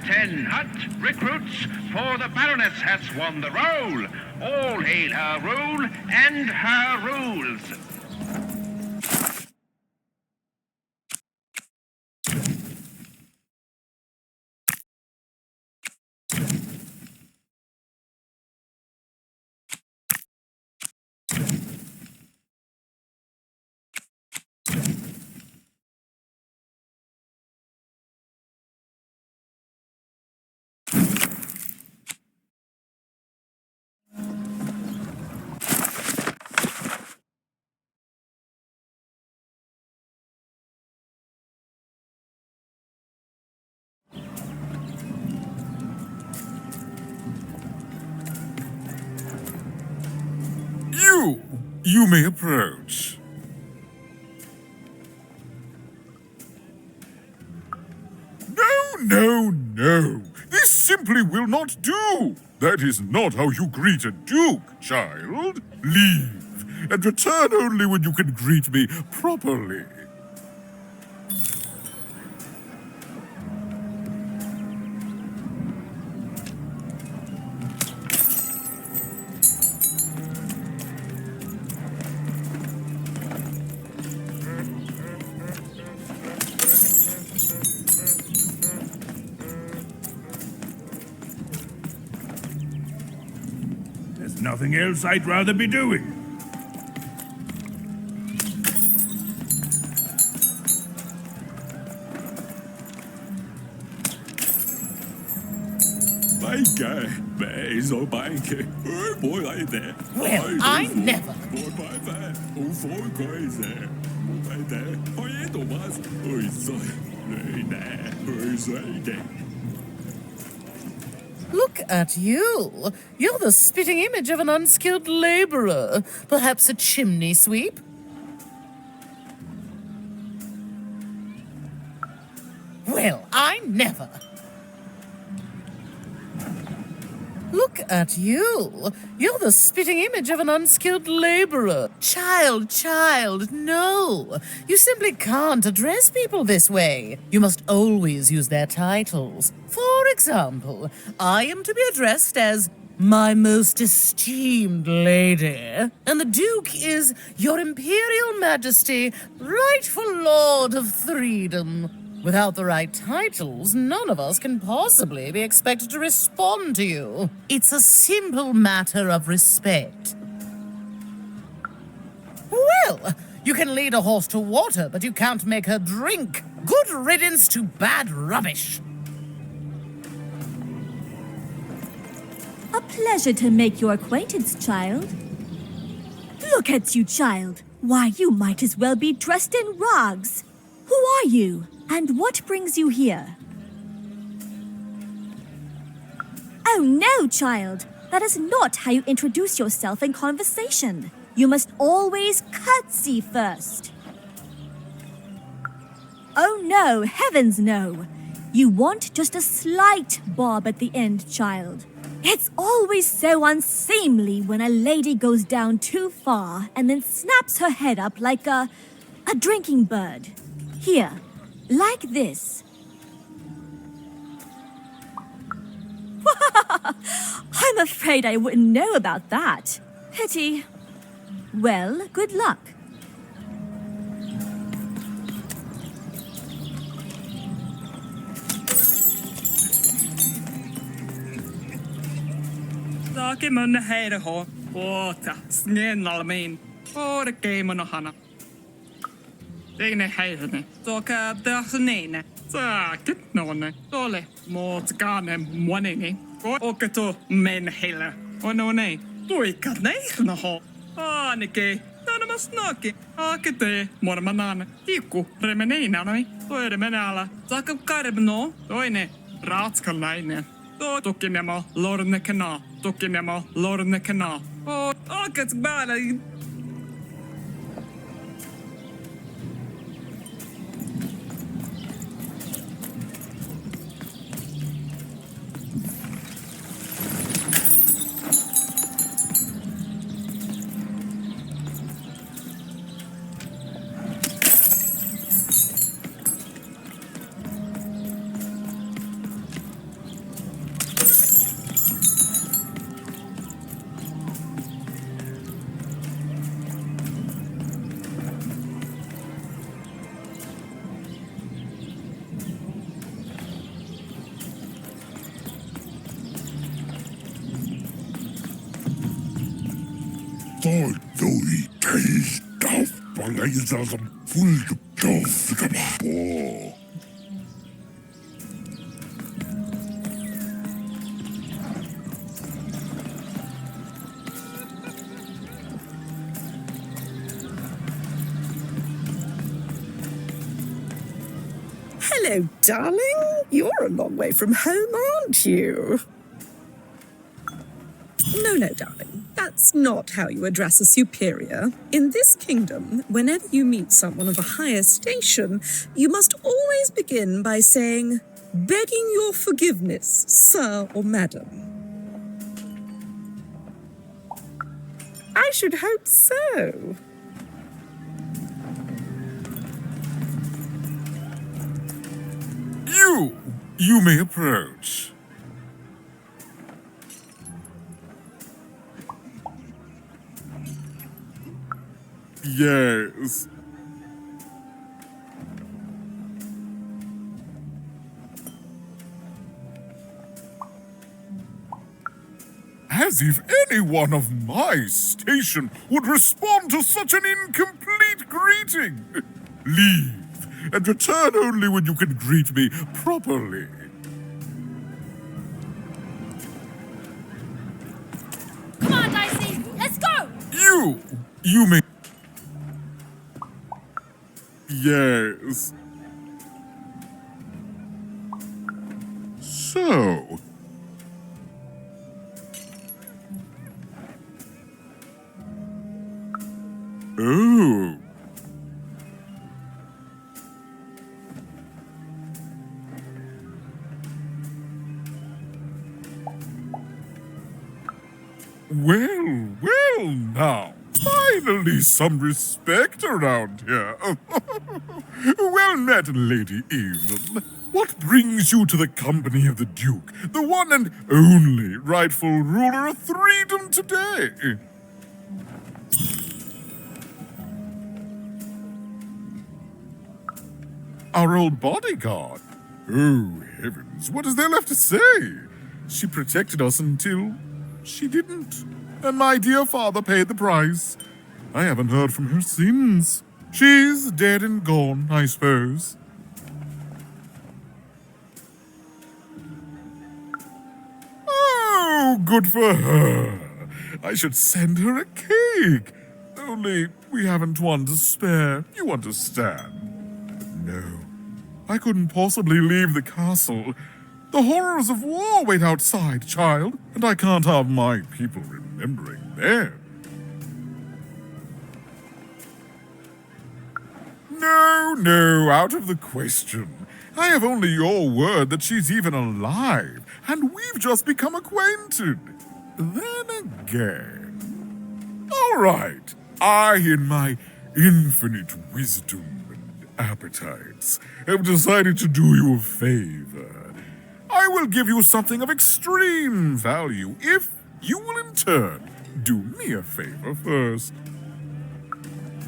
10 hut recruits, for the Baroness has won the roll. All hail her rule and her rules. You may approach. No. This simply will not do. That is not how you greet a duke, child. Leave, and return only when you can greet me properly. There's nothing else I'd rather be doing. Well, I never. Look at you. You're the spitting image of an unskilled laborer. Perhaps a chimney sweep? Well, I never. Look at you. You're the spitting image of an unskilled laborer. Child, no. You simply can't address people this way. You must always use their titles. For example, I am to be addressed as my most esteemed lady, and the Duke is Your Imperial Majesty, rightful Lord of Freedom. Without the right titles, none of us can possibly be expected to respond to you. It's a simple matter of respect. Well, you can lead a horse to water, but you can't make her drink. Good riddance to bad rubbish. A pleasure to make your acquaintance, child. Look at you, child. Why, you might as well be dressed in rags. Who are you? And what brings you here? Oh no, child! That is not how you introduce yourself in conversation. You must always curtsy first. Oh no, heavens no! You want just a slight bob at the end, child. It's always so unseemly when a lady goes down too far and then snaps her head up like a drinking bird. Here. Like this. I'm afraid I wouldn't know about that. Pity. Well, good luck. Sakimun heireho, oota, snenalmin, ore keimon hana. Teine heirne, toka dahnene, sakit nonne, tole, motkane monini, oketo men heile, onone, tuika neihnaho, aanike, tanamas naki, akete, mormanan, tiku, remeneinanoi, toire menala, sakam karbno, toine, ratskalainen, tukinemo, lornekena, tukinemo, lornekena, oket bala, Side dwy geis daf balays as am full daf gabo. Hello, darling. You're a long way from home, aren't you? No, darling. That's not how you address a superior. In this kingdom, whenever you meet someone of a higher station, you must always begin by saying, "Begging your forgiveness, sir or madam." I should hope so. You may approach. Yes. As if anyone of my station would respond to such an incomplete greeting. Leave, and return only when you can greet me properly. Come on, Dicey, let's go! You may... Yes. So... Oh. Well now. Finally some respect around here. Well met, Lady Evelyn. What brings you to the company of the Duke, the one and only rightful ruler of Threedom today? Our old bodyguard. Oh, heavens, what is there left to say? She protected us until she didn't. And my dear father paid the price. I haven't heard from her since. She's dead and gone, I suppose. Oh, good for her. I should send her a cake. Only we haven't one to spare, you understand. No, I couldn't possibly leave the castle. The horrors of war wait outside, child, and I can't have my people remembering them. No, out of the question. I have only your word that she's even alive, and we've just become acquainted. Then again... All right, I, in my infinite wisdom and appetites, have decided to do you a favor. I will give you something of extreme value if you will in turn do me a favor first.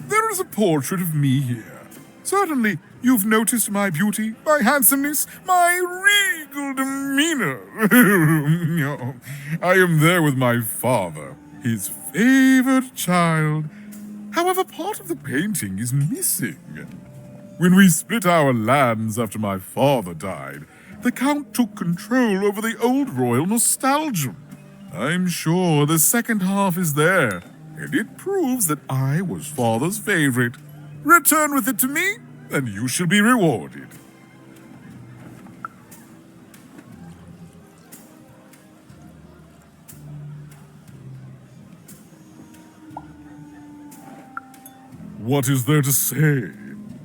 There is a portrait of me here. Certainly, you've noticed my beauty, my handsomeness, my regal demeanor. I am there with my father, his favored child. However, part of the painting is missing. When we split our lands after my father died, the Count took control over the old royal nostalgia. I'm sure the second half is there, and it proves that I was father's favorite. Return with it to me, and you shall be rewarded. What is there to say?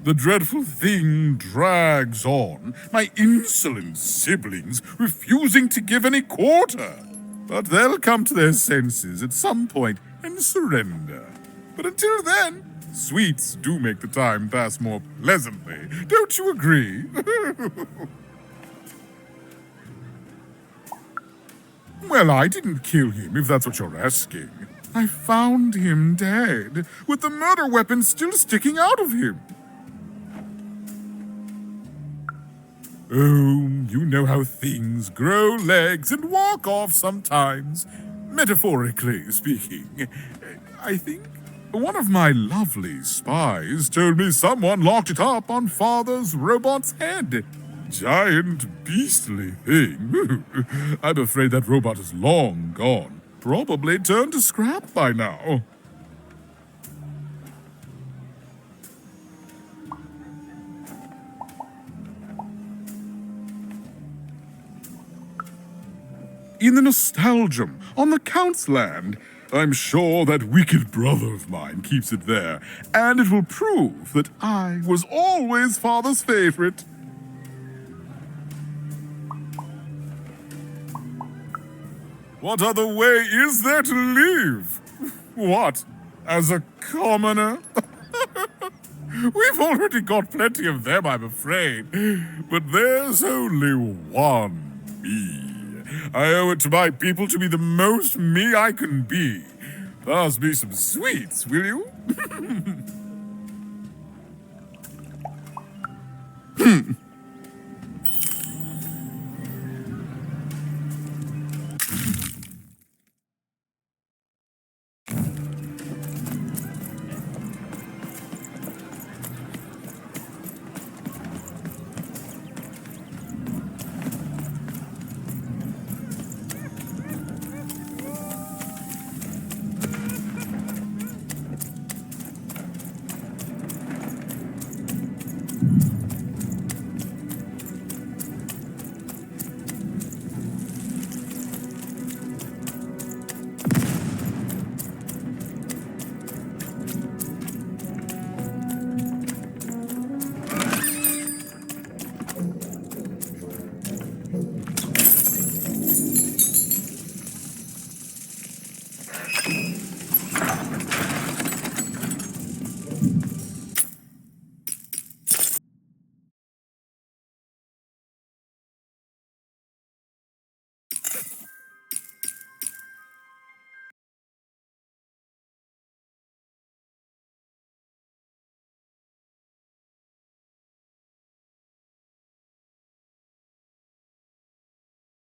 The dreadful thing drags on, my insolent siblings refusing to give any quarter. But they'll come to their senses at some point and surrender. But until then, sweets do make the time pass more pleasantly. Don't you agree? Well, I didn't kill him, if that's what you're asking. I found him dead, with the murder weapon still sticking out of him. Oh, you know how things grow legs and walk off sometimes, metaphorically speaking. I think. One of my lovely spies told me someone locked it up on Father's robot's head. Giant, beastly thing. I'm afraid that robot is long gone. Probably turned to scrap by now. In the Nostalgium, on the Count's land, I'm sure that wicked brother of mine keeps it there, and it will prove that I was always Father's favorite. What other way is there to live? What, as a commoner? We've already got plenty of them, I'm afraid. But there's only one me. I owe it to my people to be the most me I can be. Pass me some sweets, will you?